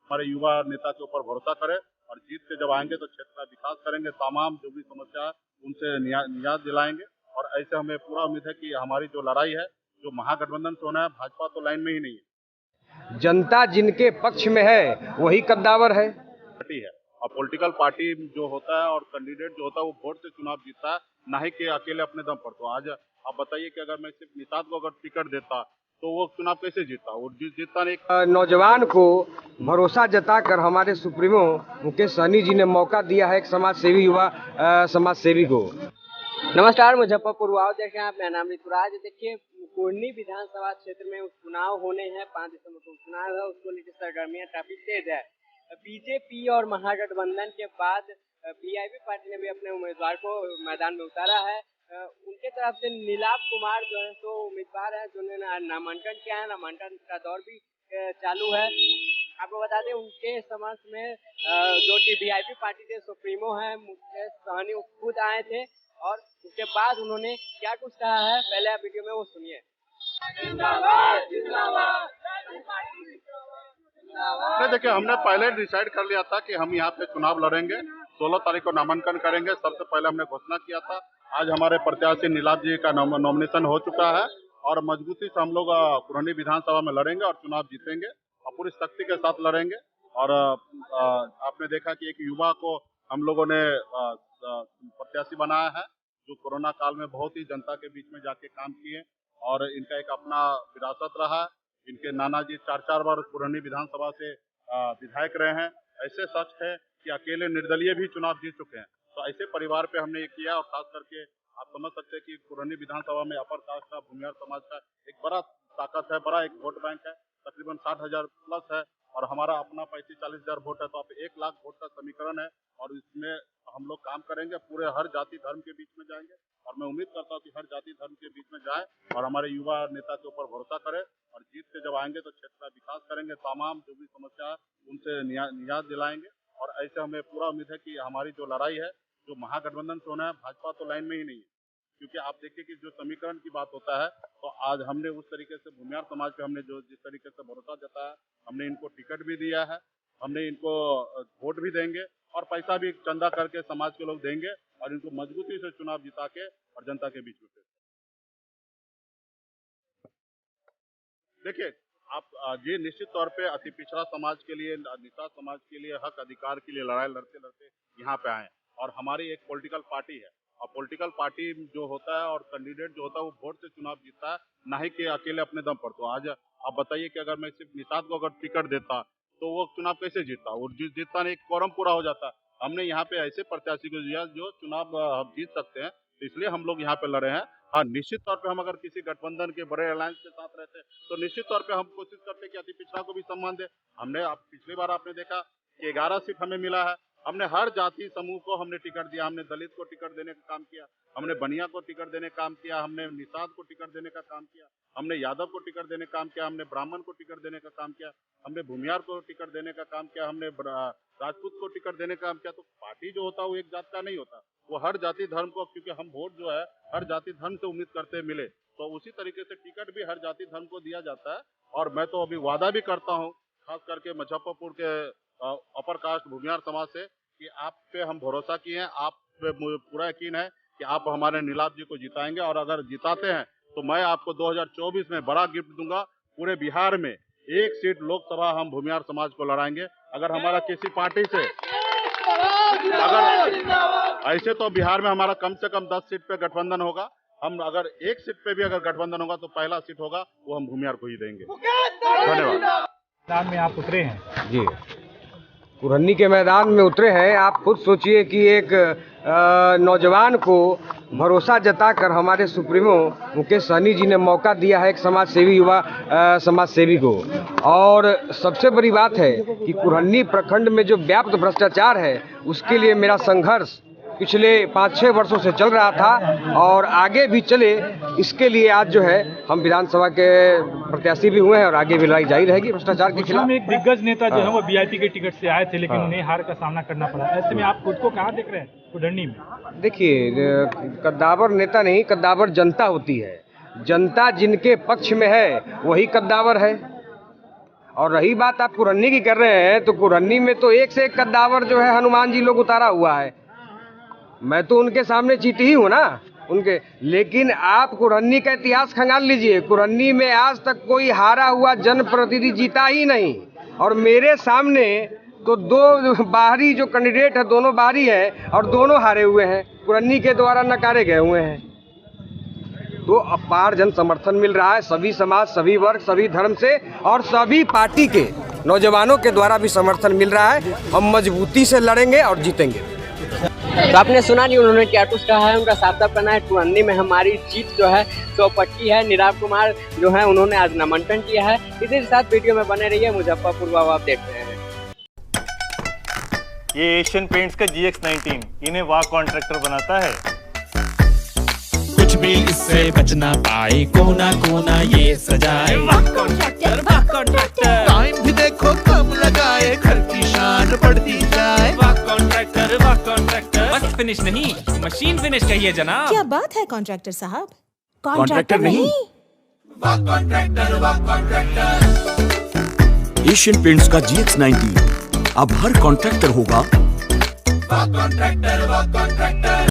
हमारे युवा नेता के ऊपर भरोसा करें और जीत के जब आएंगे तो क्षेत्र का विकास करेंगे, तमाम जो भी समस्या है उनसे निजात दिलाएंगे। और ऐसे हमें पूरा उम्मीद है कि हमारी जो लड़ाई है, जो महागठबंधन से होना है, भाजपा तो लाइन में ही नहीं है। जनता जिनके पक्ष में है वही कद्दावर है। पार्टी है और पॉलिटिकल पार्टी जो होता है और कैंडिडेट जो होता है वो वोट से चुनाव जीतता है, ना ही कि अकेले अपने दम पर। तो आज आप बताइए कि अगर मैं सिर्फ निषाद को अगर टिकट देता तो वो चुनाव कैसे जीतता? वो जीतता नहीं। नौजवान को भरोसा जताकर हमारे सुप्रीमो मुकेश सहनी जी ने मौका दिया है एक समाज सेवी युवा समाज सेवी को। नमस्कार, मुजफ्फरपुर वाव देखें आप, मेरा नाम ऋतुराज। देखिए, कुरनी विधानसभा क्षेत्र में उपचुनाव होने हैं, 5 दिसंबर को उपचुनाव है, उसको लेकर सरगर्मियां काफी तेज है। बीजेपी और महागठबंधन के बाद वीआईपी पार्टी ने भी अपने उम्मीदवार को मैदान में उतारा है। उनके तरफ से नीलाभ कुमार जो है तो उम्मीदवार है, जिन्होंने नामांकन किया है। नामांकन का दौर भी चालू है। आपको बता दें, उनके समक्ष में जो कि वीआईपी पार्टी के सुप्रीमो है मुकेश सहनी खुद आए थे और उसके बाद उन्होंने क्या कुछ कहा है, पहले आप वीडियो में वो सुनिए। नहीं, देखिए, हमने पहले डिसाइड कर लिया था कि हम यहाँ पे चुनाव लड़ेंगे। 16 तारीख को नामांकन करेंगे, सबसे पहले हमने घोषणा किया था। आज हमारे प्रत्याशी नीलाभ जी का नॉमिनेशन हो चुका है और मजबूती से हम लोग कुरनी विधानसभा में लड़ेंगे और चुनाव जीतेंगे और पूरी शक्ति के साथ लड़ेंगे। और आपने देखा कि एक युवा को हम लोगों ने प्रत्याशी बनाया है, जो कोरोना काल में बहुत ही जनता के बीच में जाके काम किए और इनका एक अपना विरासत रहा। इनके नाना जी 4 बार कुरनी विधानसभा से विधायक रहे हैं। ऐसे शख्स है कि अकेले निर्दलीय भी चुनाव जीत चुके हैं। तो ऐसे परिवार पे हमने ये किया और खास करके आप समझ सकते हैं कि कुरनी विधानसभा में अपर कास्ट का, भूमिहार समाज का एक बड़ा ताकत है, बड़ा एक वोट बैंक है, तकरीबन 60,000 प्लस है और हमारा अपना 35-40 हजार वोट है। तो आप 1 लाख वोट का समीकरण है और इसमें हम लोग काम करेंगे, पूरे हर जाति धर्म के बीच में जाएंगे और मैं उम्मीद करता हूँ कि हर जाति धर्म के बीच में जाए और हमारे युवा नेता के ऊपर भरोसा करें और जीत के जब आएंगे तो क्षेत्र का विकास करेंगे, तमाम जो भी समस्या है उनसे निजात दिलाएंगे। और ऐसे हमें पूरा उम्मीद है कि हमारी जो लड़ाई है, जो महागठबंधन से होना है, भाजपा तो लाइन में ही नहीं है। क्योंकि आप देखिए कि जो समीकरण की बात होता है, तो आज हमने उस तरीके से भूमिहार समाज पे हमने जो जिस तरीके से भरोसा जताया, हमने इनको टिकट भी दिया है, हमने इनको वोट भी देंगे और पैसा भी चंदा करके समाज के लोग देंगे और इनको मजबूती से चुनाव जिता के और जनता के बीच में। देखिए, आप ये निश्चित तौर पे अति पिछड़ा समाज के लिए, निषाद समाज के लिए, हक अधिकार के लिए लड़ाई लड़ते लड़ते यहाँ पे आए और हमारी एक पॉलिटिकल पार्टी है और पॉलिटिकल पार्टी जो होता है और कैंडिडेट जो होता है वो वोट से चुनाव जीतता है, ना ही कि अकेले अपने दम पर। तो आज आप बताइए कि अगर मैं सिर्फ निषाद को अगर टिकट देता तो वो चुनाव कैसे जीतता? वो जीतता नहीं, कोरम पूरा हो जाता। हमने यहाँ पे ऐसे प्रत्याशी को दिया जो चुनाव हम जीत सकते हैं, तो इसलिए हम लोग यहाँ पे लड़े हैं। हाँ, निश्चित तौर पे हम अगर किसी गठबंधन के बड़े अलायंस के साथ रहते तो निश्चित तौर पे हम कोशिश करते कि अति पिछड़ा को भी सम्मान दे। हमने पिछली बार आपने देखा कि 11 सीट हमें मिला है। हमने हर जाति समूह को हमने टिकट दिया, हमने दलित को टिकट देने का काम किया, हमने बनिया को टिकट देने का काम किया, हमने निषाद को टिकट देने का काम किया, हमने यादव को टिकट देने का काम किया, हमने ब्राह्मण को टिकट देने का काम किया, हमने भूमिहार को टिकट देने का काम किया, हमने राजपूत को टिकट देने का काम किया। तो पार्टी जो होता है वो एक जात का नहीं होता, वो हर जाति धर्म को, क्योंकि हम वोट जो है हर जाति धर्म से उम्मीद करते मिले, तो उसी तरीके से टिकट भी हर जाति धर्म को दिया जाता है। और मैं तो अभी वादा भी करता हूँ खास करके मुजफ्फरपुर के अपर कास्ट भूमिहार समाज से कि आप पे हम भरोसा किए हैं, आप पे मुझे पूरा यकीन है कि आप हमारे नीलाभ जी को जिताएंगे और अगर जिताते हैं तो मैं आपको 2024 में बड़ा गिफ्ट दूंगा। पूरे बिहार में 1 सीट लोकसभा हम भूमिहार समाज को लड़ाएंगे। अगर हमारा किसी पार्टी से अगर ऐसे तो बिहार में हमारा कम से कम 10 सीट पे गठबंधन होगा। हम अगर 1 सीट पे भी अगर गठबंधन होगा तो पहला सीट होगा वो हम भूमिहार को ही देंगे। धन्यवाद। मैदान में आप उतरे हैं जी, कुरनी के मैदान में उतरे हैं। आप खुद सोचिए कि एक नौजवान को भरोसा जताकर हमारे सुप्रीमो मुकेश सहनी जी ने मौका दिया है एक समाज सेवी युवा समाज सेवी को। और सबसे बड़ी बात है कि कुरनी प्रखंड में जो व्याप्त भ्रष्टाचार है उसके लिए मेरा संघर्ष पिछले 5-6 वर्षों से चल रहा था और आगे भी चले, इसके लिए आज जो है हम विधानसभा के प्रत्याशी भी हुए हैं और आगे भी लड़ाई जारी रहेगी भ्रष्टाचार के खिलाफ। एक दिग्गज नेता जो है वो वीआईपी के टिकट से आए थे, लेकिन उन्हें हार का सामना करना पड़ा। ऐसे में आप खुद को कहाँ देख रहे हैं कुडरनी में? देखिए, कद्दावर नेता नहीं, कद्दावर जनता होती है। जनता जिनके पक्ष में है वही कद्दावर है। और रही बात आप कुरन्नी की कर रहे हैं, तो कुरन्नी में तो एक से एक कद्दावर जो है हनुमान जी लोग उतारा हुआ है। मैं तो उनके सामने चीटी ही हूँ ना उनके। लेकिन आप कुरन्नी का इतिहास खंगाल लीजिए, कुरन्नी में आज तक कोई हारा हुआ जनप्रतिनिधि जीता ही नहीं। और मेरे सामने तो दो बाहरी जो कैंडिडेट है, दोनों बाहरी है और दोनों हारे हुए हैं, कुरन्नी के द्वारा नकारे गए हुए हैं। तो अपार जन समर्थन मिल रहा है, सभी समाज, सभी वर्ग, सभी धर्म से और सभी पार्टी के नौजवानों के द्वारा भी समर्थन मिल रहा है। हम मजबूती से लड़ेंगे और जीतेंगे। तो आपने सुना नहीं, उन्होंने क्या कुछ कहा है। उनका साफ साफ कहना है कुरन्नी में हमारी जीत जो है सौ पक्की है। निराव कुमार जो है उन्होंने आज नामांकन किया है। इसी के साथ वीडियो में बने रहिए। मुजफ्फरपुर वाव आप देख रहे हैं। ये एशियन पेंट्स का GX19 इन्हें वाह कॉन्ट्रैक्टर बनाता है। कुछ भी इससे बच ना पाए, कोना कोना ये सजाए। वाह कॉन्ट्रैक्टर, वाह कॉन्ट्रैक्टर। टाइम भी देखो कम लगाए, घर की शान बढ़ती जाए। वाह कॉन्ट्रैक्टर, वाह कॉन्ट्रैक्टर। बस फिनिश नहीं, मशीन फिनिश कहिए जनाब। क्या बात है कॉन्ट्रैक्टर साहब? कॉन्ट्रैक्टर नहीं, वाह कॉन्ट्रैक्टर, वाह कॉन्ट्रैक्टर। एशियन पेंट्स का GX19 अब हर कॉन्ट्रैक्टर होगा वाह कॉन्ट्रैक्टर, वाह कॉन्ट्रैक्टर।